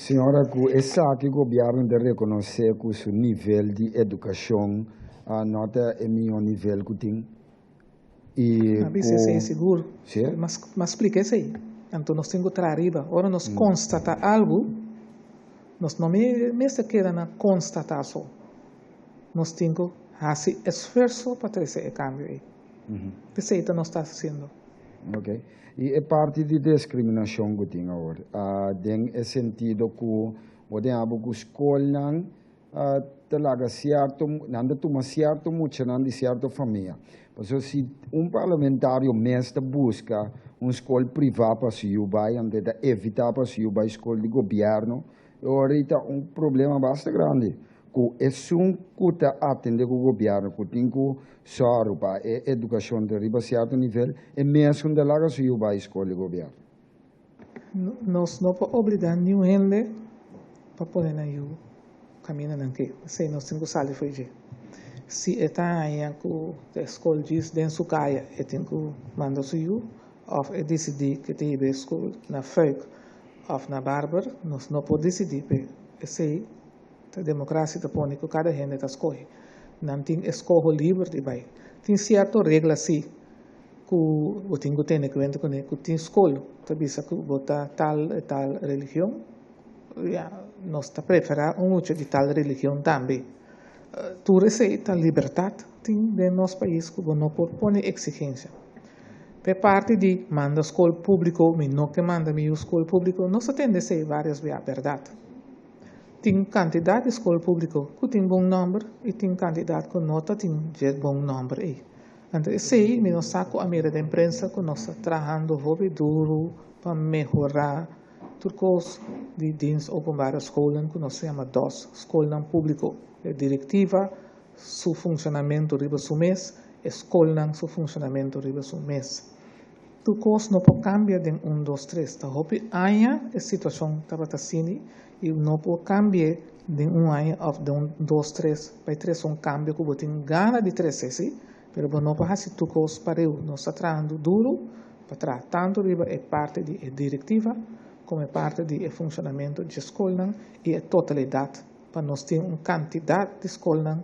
Senhora, essa que o governo deve reconhecer que o nível de educação nota é melhor nível que tem. Isso é seguro. Sim? Mas explica isso aí. Então, nós temos que arriba. Agora, nós constata algo, nós não me se queda na constatação. Nós temos que fazer esforço para ter esse cambio aí. Isso aí nós está fazendo. Ok. E é parte de discriminação que tem agora. Tem o sentido que o tem algo escola talaga certo, não toma certo muito, não de certa família. Porque se parlamentário mestre busca escola privada para se vai, ante evitar para se vai escola de governo, ahorita problema bastante grande. Que é que atende o governo, que tem que só para a educação de riba certo nível, e mesmo de lá se vai escola de governo. Nós não podemos obrigar ninguém para poder na caminho aqui. Se nós temos que sair foi de. Se está aí que a escola diz dentro sua caia, tem que mandar se ou decidir que tem a escola na Feuk ou na Bárbara, nós não podemos decidir. Esse a democracia põe que cada gente está escolhe. Não tem escolha livre de vai. Tem certa regra assim que o tem que ter em conta que tem escolha. Também se que botar tal e tal religião, nós está preferar muito de tal religião também. Tu receita liberdade tem no nosso país que não pode pôr exigência. Per parte de manda escola público, mas não que manda minha escola público, nós tende a ser várias verdade. Tem quantidade de escola pública que tem bom número e tem quantidade que não tem bom número aí. Então, esse nós saco a mira da imprensa que nós estamos trabalhando duro para melhorar turcos de dentro ou para escola que nós chama DOS, escola público, diretiva, seu funcionamento riba su mês, escola seu funcionamento riba su mês. Turcos não pode cambiar de 1, 2, 3. Tá hopi aia a situação estava assim e não pode cambiar de 1 ano ou de 1, 2, 3 para 3 cambio que você tem gana de 3 esse, mas não pode fazer turcos para eu não está trabalhando duro para tratar tanto riba é parte da diretiva como é parte do funcionamento de escola e a totalidade para nós ter uma quantidade de escola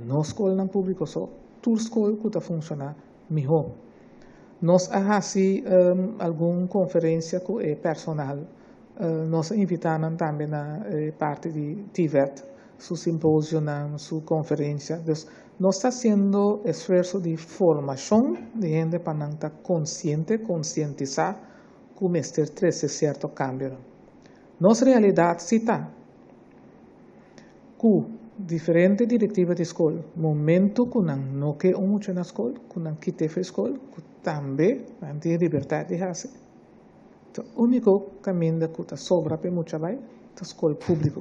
não escola pública só toda escola que está funcionando melhor. Nós fazemos alguma conferência com o personal. Nós invitamos também na parte de TVET, seu simpósio, sua conferência. Nós estamos fazendo esforço de formação de gente para não estar conscientizar como este esse certo cambio. Nossa realidade está com diferente diretiva de escola, momento que não quer muito na escola, que não quer a escola, que também não tem liberdade de fazer. Então, o único caminho que sobra para muita vai é a escola pública.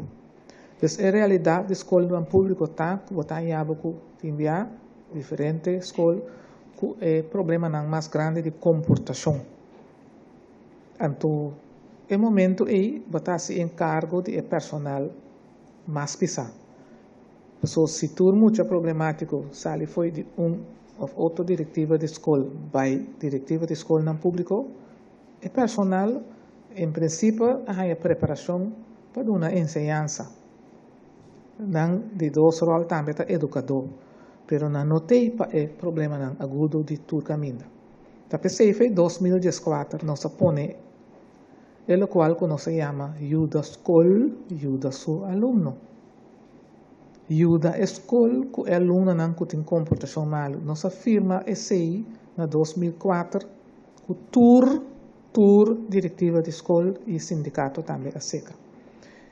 Então, a realidade da escola pública está que botar em abo que enviar diferente escola, que é problema mais grande de comportação. Então, é momento aí botar-se em cargo de personal mais pesado. Se tu muito problemático, sali foi de outra diretiva de escola, vai diretiva de escola não público, é personal, em princípio, a preparação para uma ensinança. Não de dois rolos também é educador, mas não tem problema agudo de todo caminho. Então, pensei foi 2014, nós põe o qual que nós chama ajuda escola, ajuda seu aluno. Ajuda a escola que o aluno não tem comportação mal. Nós afirma esse aí, na 2004, que tour diretiva de escola e sindicato também a seca.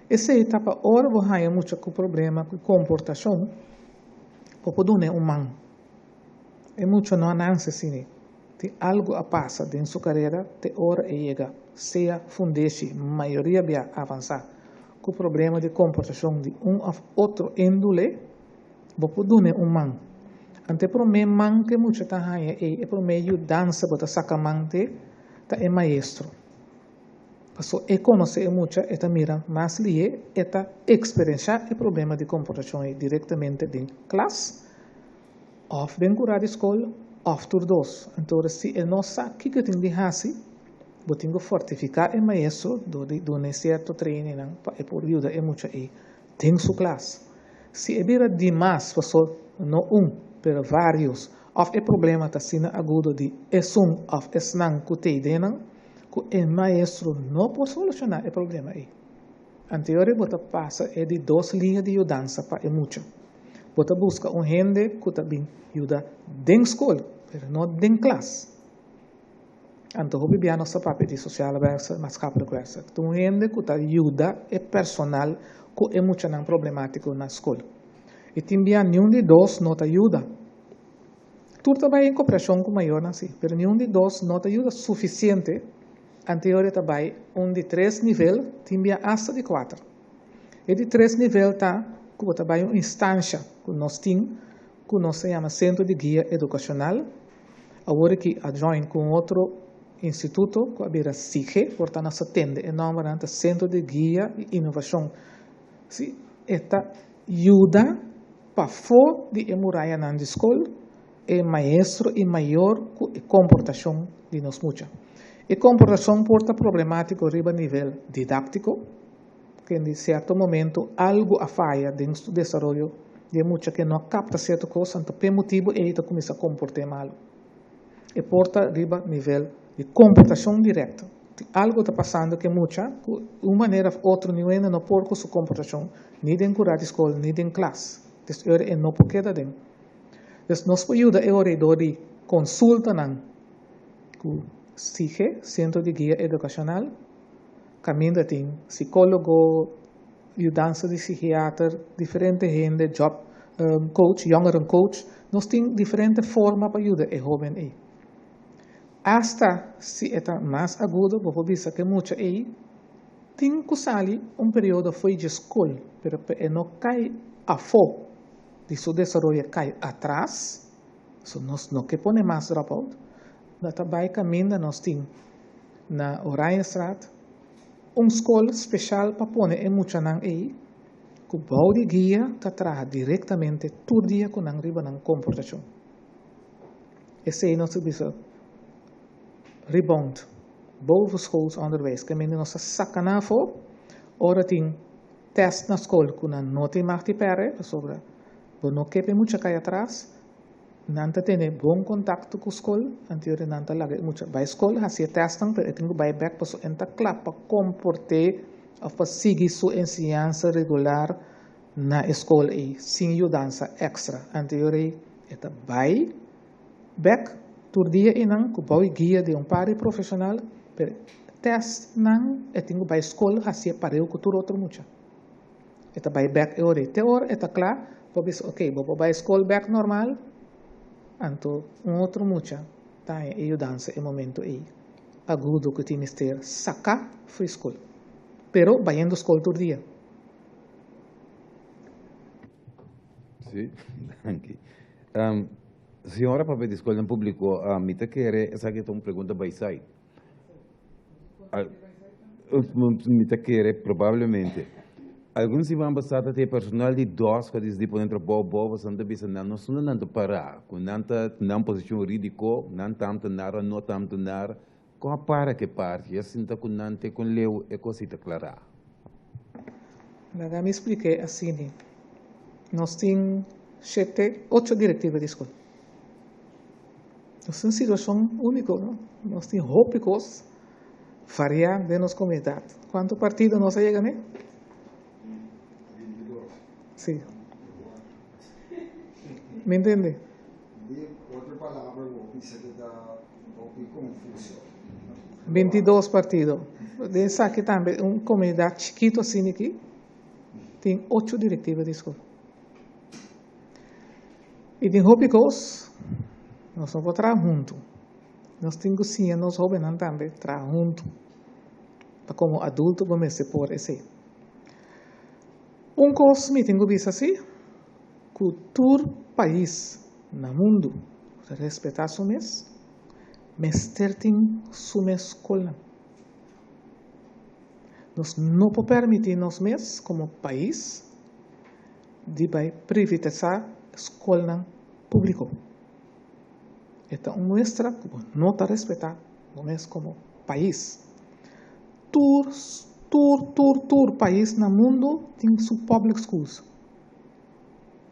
Esse aí está para hora você muito com problema com comportação, porque não é humano. É muito não anança assim. Tem algo a passa dentro sua carreira, tem hora e chega, seja fundeste, maioria bem avançar. Com o problema de comportação de ou outro índole, você não é humano. Ante para mim, man que muito está aí, é para mim dança, bota sacamante, tá é maestro. Porque é conhecer muito, é mira, mas ali é experienciar o problema de comportação diretamente em classe, ou bem curado escola, ou tur dos. Então, se é nossa, que tem de fazer, Vou ter que fortificar o maestro, do certo training, para por ajudar muito aí. Tem sua classe. Se é vira demais, pessoal, não mas vários, of o problema está sendo agudo de of esnang que o maestro não pode solucionar o problema aí. Anteriormente, você passa de 2 linhas de mudança para muito. Você busca gente que também ajuda dentro da escola, mas não dentro da classe. Então, o bebê nossa papel de social versa, mas capítulo versa. Então, gente que ajuda o personal que é muito problemático na escola. E também nenhum de 2 não te ajuda. Tudo trabalha em cooperação com o maior, mas nenhum de 2 não te ajuda suficiente. Anterior trabalha de 3 níveis, também hasta de 4. E de 3 níveis está que trabalha uma instância que nós temos, que nós se chama Centro de Guia Educacional. Agora que adjoin com outro instituto, que é a CIGE, portanto, nós atende em nome do Centro de Guia e Inovação. Se esta ajuda para fora de muralha na escola, é maestro e maior comportação de nós muitos. E comportação porta problemático a nível didático, que em certo momento algo a falha dentro do desenvolvimento de muitos que não capta certa coisa, então por motivo ele começa a comportar mal. E porta a nível de comportação direta. Algo está passando que muita, de uma maneira ou outra, não pode com sua comportação, nem dentro da escola, nem dentro da classe. Então, é não pode quedar dentro. Então, nós podemos ajudar de consulta na CIGE, Centro de Guia Educacional, caminho tem psicólogo, ajudança de psiquiatra, diferente gente, job coach, younger coach, nós temos diferentes formas para ajudar o jovem aí. Hasta se está mais agudo, vou dizer que muito aí, tem que sair período foi de escola, mas não cai a fogo de seu desenvolvimento, cai atrás, nós não que pôr mais dropout, nós também caminho, nós temos na Orijenstraat, escola especial para pôr muito aí, que o bom de guia está trabalhando diretamente todo dia com a riba na comportação. Esse é nosso bispo. Rebound. Boven schools onderwijs. Que men nossa sacana voor. Ora tem test na escola que não tem mais de pere, sobre não quer muito cair atrás. Não tem bom contato com a escola. Anterior não tem laga muito. Vai escola, assim testam, mas tem que vai back para entrar claro para comportar ou para seguir sua ensinança regular na escola e sem ajudança extra. Anterior está vai back todo dia e não que vai guia de pare profissional, pero test não é tenho vai escola assim para eu que tudo outro muito. Eta vai back ore, te ore eta claro, vou dizer ok, vou vai escola back normal, anto outro muito, tá e ajudança em momento aí agudo que tem que ter sacar foi escola, pero vai indo escola todo dia. Sim, aqui. Senhora, para a escola em público, a mim te quer essa que é uma pergunta by side. Me te quer provavelmente. Alguns vão passar a ter personal de 2 que eles podem trabalhar boas, não bisa não são não parar, com não posição ridícula, não tanto nada, não tanto nada, com a para que parte, assim tá com não te com leu é coisa clara. Nada me expliquei assim, nós temos 8 diretivas de escola. Nós temos situação única, não? Nós temos rópicos variar de nossa comunidade. Quanto partido nós chega, né? 22. Sim. Me entende? De outra palavra, vou pensar que dá um pouco de confusão. 22 partidos. Dessa aqui também, uma comunidade chiquita assim aqui, tem 8 diretivas de escola. E tem rópicos, nós vamos trabalhar juntos. Nós temos que sim, nós jovens também trabalhar juntos. Para como adulto, vamos se pôr esse. Coisa que tenho visto assim, que todo país no mundo respeitar sua mês, mas tem sua escola. Nós não podemos permitir nós mesmos, como país, de privatizar a escola pública. Então, mostra que não está respeitando, não é como país. Todo país no mundo tem sus public schools.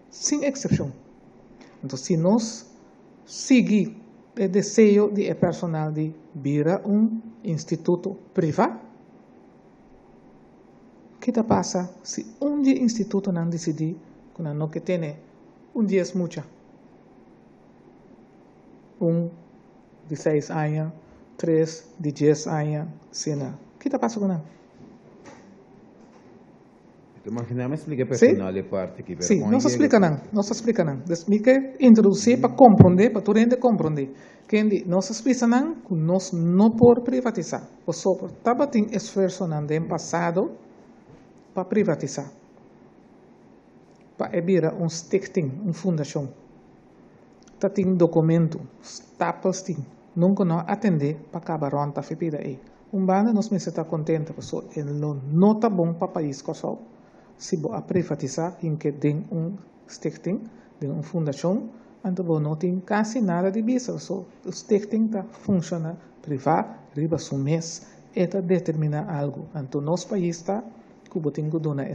Sem exceção. Então, se nós seguir o desejo do personal de virar instituto privado, o que passa se instituto não decidir que não que tem dia é muito? De 6 anos, 3 de 10 anos, cena. O que passa com não? Imaginamos explica personal de parte aqui. Sim, não se explica não. Me quer introduzir para compreender, para tu gente compreender. Que não se explica não, que nós não por privatizar. Por só, estava tem esforço no passado para privatizar. Para abrir stichting, fundação. Tá tem documento, tapas tem. Nunca não atender para acabar ronta fipida aí. Banda nós me está contente, pessoal. Não tá bom para país pessoal. Se a privatizar, em que tem stichting, tem fundação, então não tem quase nada de visa. O stichting tá funciona privado, riba um mês, e determina algo. Então nosso país está, Cuba tem que donar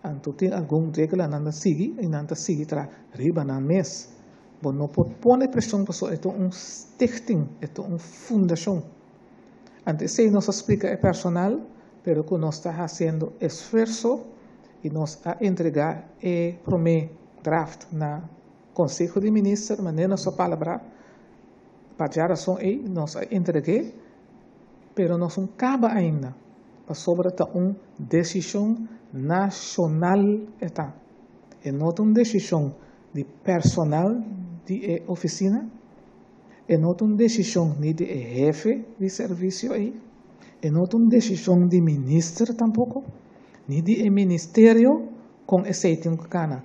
então tem algum regra não sigue e não sigue tra riba na mês. Bom, não pode pôr pressão para é stichting, é fundação. Antes se nos explica é personal, pero que nós está fazendo esforço e nós a entregar e promete draft na Conselho de Ministros, mas não sua palavra para a razão aí nós a entreguei, pero nós não acaba ainda para sobre decisão nacional eta e não decisão de personal de oficina e não decisão nem de jefe de serviço aí e não decisão de ministro tampouco nem de ministério com esse tem que cana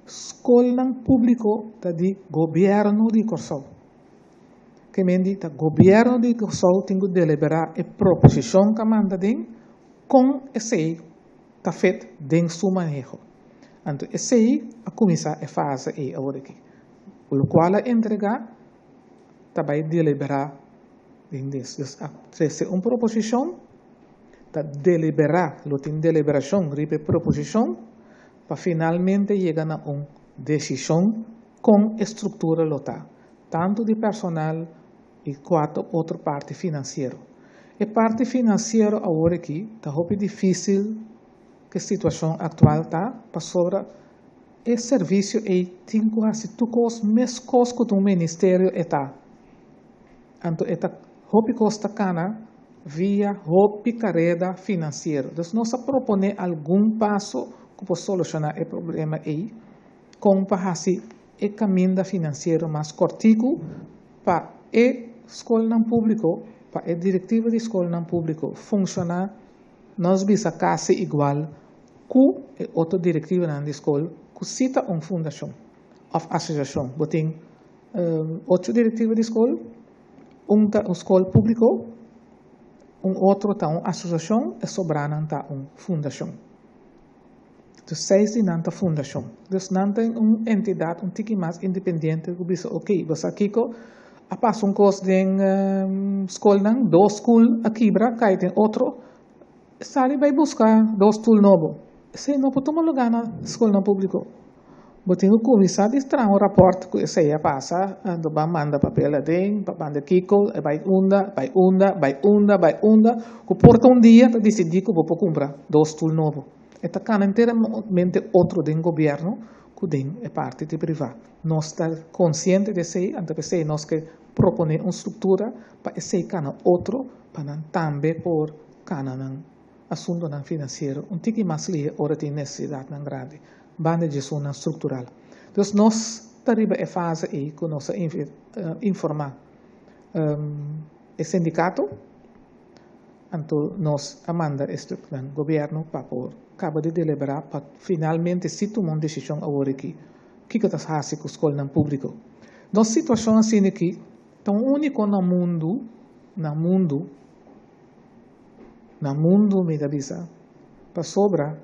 escola público tá de governo de Corsol que mendi tá governo de Corsol tem que deliberar a proposição que manda den com esse tá feito den su manejo então esse aí a começar a fase aí agora aqui o qual a entregar tá vai deliberar em isso se proposição tá deliberar lo tem deliberação ripe proposição para finalmente chegar a decisão com estrutura local, tanto de personal e quanto outra parte financeira. E parte financeira agora aqui está muito difícil que a situação atual está para sobre o serviço e tem quase todos os mesmos custos que o ministério está. Então, está muito custa cana via hopi carreira financeira. Então, nós propõe algum passo para solucionar o problema aí, como para fazer o caminho financeiro mais cortico para a escola não público, para a diretiva de escola não público funcionar, nós bisa quase igual que a outra diretiva na escola, que cita uma fundação, ou associação. Tem 8 diretivas de escola, uma escola pública, outro está uma associação e sobrana está uma fundação. Então, 6 de nanta fundação. Então, não tem uma entidade, tique mais independente, que diz, ok, você aqui, a passa curso de escola, 2 escolas aqui, cai tem outro, sai vai buscar 2 tools novos. Se não pode tomar lugar na escola pública. Tem que começar a extrair um rapport que esse aí passa, vai mandar papel a dentro, para mandar Kiko, vai que porta dia, decidir que vou comprar 2 tools novos. Esta cana inteiramente outro do governo que é parte de privado. Nós estamos conscientes desse, então nós que propõe uma estrutura para esse cana outro, para também por cana assunto financeiro, tique mais ali, ora tem necessidade grande, banda de gestão estrutural. Então, nós estamos em fase aí que nós informar o sindicato, então nós amanda este governo para por acaba de deliberar para finalmente se tomar uma decisão agora aqui. O que está fazendo com a escola pública? Nossa situação assim aqui, tão único no mundo, me dá visa, para sobra,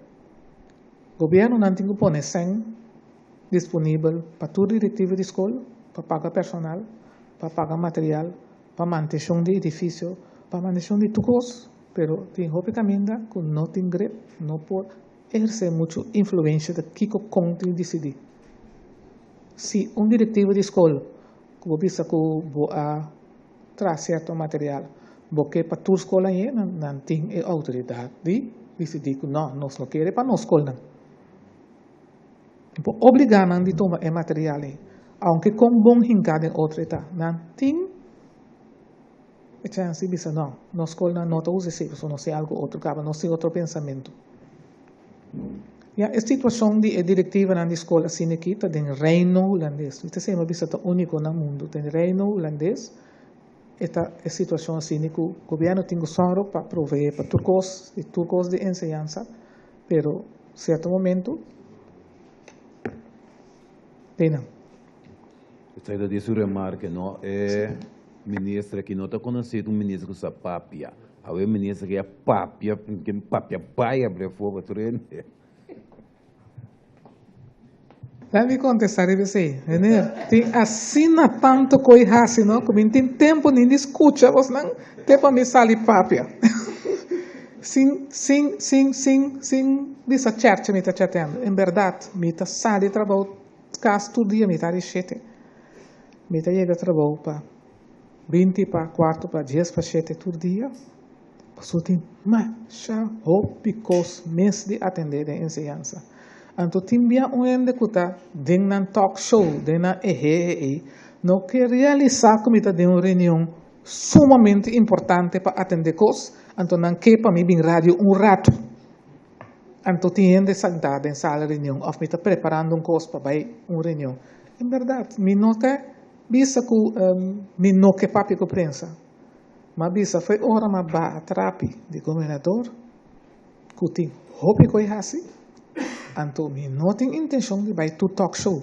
o governo não tem que pôr 100 disponível para toda diretiva de escola, para pagar personal, para pagar material, para manutenção de edifício, permaneceu de tucos, pero tem hope caminda que não tem grep, não pode exercer muito influência de que conte decidir. Se diretivo de escola, que você bisa que a traz certo material, porque para tua escola não tem autoridade de decidir que não, nós não queremos para nossa escola. Então, obrigar a de tomar material, aunque com bom hincado em outra etapa, não tem chance de dizer não, nossa escola não usa isso, não sei algo outro, não sei outro pensamento. A situação de diretiva na escola assim aqui está em reino holandês. Isso é uma vista única no mundo. Tem reino holandês. Esta situação assim que o governo tem soro para prover para turcos de enseñanza, pero certo momento pena. Sai da sua remarca, não é ministra que não está conhecendo ministro que usa papia. A ministra que é papia, porque papia vai abrir fogo para Deve contestar e dizer, tem assina tanto coisa assim, não? Como tem tempo nem discute, você não tem para me sair papia. Sim, dessa church me está chatando. Em verdade, me está saindo de trabalho, caso todo dia me está richete. Me está chegando a trabalho para 20 para 4 para 10 para 7 todo dia. Só tem mais picos meses de atender a enseñanza. Então, tinha ende que está dentro de talk show, dentro de não quer realizar como está de uma reunião sumamente importante para atender coisas, então não quer para mim vir rádio rato. Então, tinha de sentar em sala de reunião, ou me está preparando coisa para ir uma reunião. Em verdade, me nota, bisa que me não quer papi com prensa, mas bisa foi hora ma ba atrapi de governador, que tem hopi coi assim. Então, me não tem intenção de ir to talk show.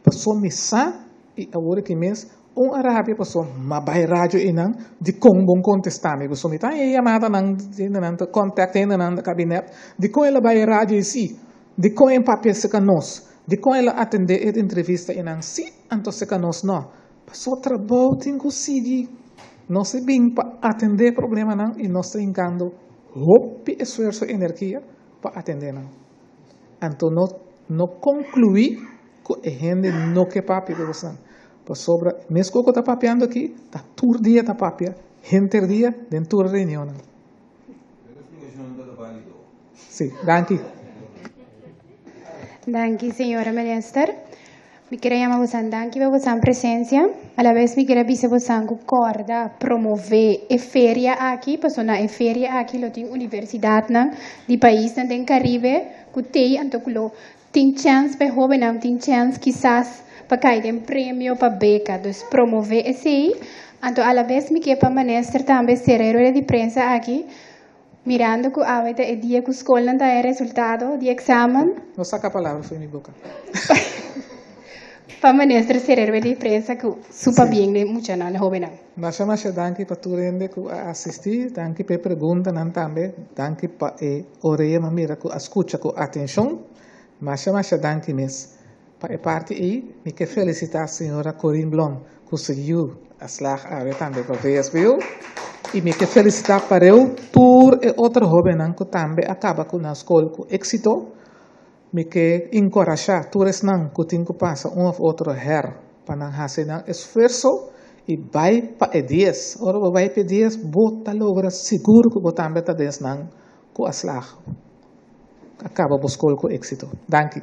Passou missa e agora que mês arábia passou mas vai rádio e não de como bom contestar me passou me tá aí chamada não contato ainda não gabinete de como ela vai rádio e sim de como em papel se canos de como ela atender a entrevista e não sim então se canos não passou trabalho tem que seguir não se bem para atender problema não e nós está encando roupa esforço energia para atender não. Então, não concluí que a gente não quer papi de você. Por sobre, mesmo que eu estou papiando aqui, está todo dia está papia, gente dia dentro da reunião. Sim, danke. Danke, senhora minister. Me queria chamar você, danke por sua presença. A la vez me queria dizer você que concorda promover a feria aqui, porque na feria aqui lo tem universidade de país na tem Caribe. Que tem, então tem chance para jovem, não tem chance quizás para cair em prêmio, para beca, então promover esse. Então, a la vez me quer para minister também ser de prensa aqui, mirando que a é dia que a escola não dá resultado de exame. Não saca a palavra, foi minha boca. Para minister ser de prensa que super bem de muita não jovem não. Mas danke para tu rende que assistir, danke para pergunta não também, danke para orelha mamira que escuta com atenção, mas danke mesmo. Para parte aí, me quer felicitar a senhora Corinne Blom, que conseguiu a slag a também para VSBU, e me quer felicitar para eu, por outro jovem que também acaba com a escola com êxito, me quer encorajar, todos não que tem que passar ou outro para não fazer esforço, e vai para 10. Ora, vai para 10, bota logra seguro que bota também está 10 não, com a slag. Acaba buscando com êxito. Danke.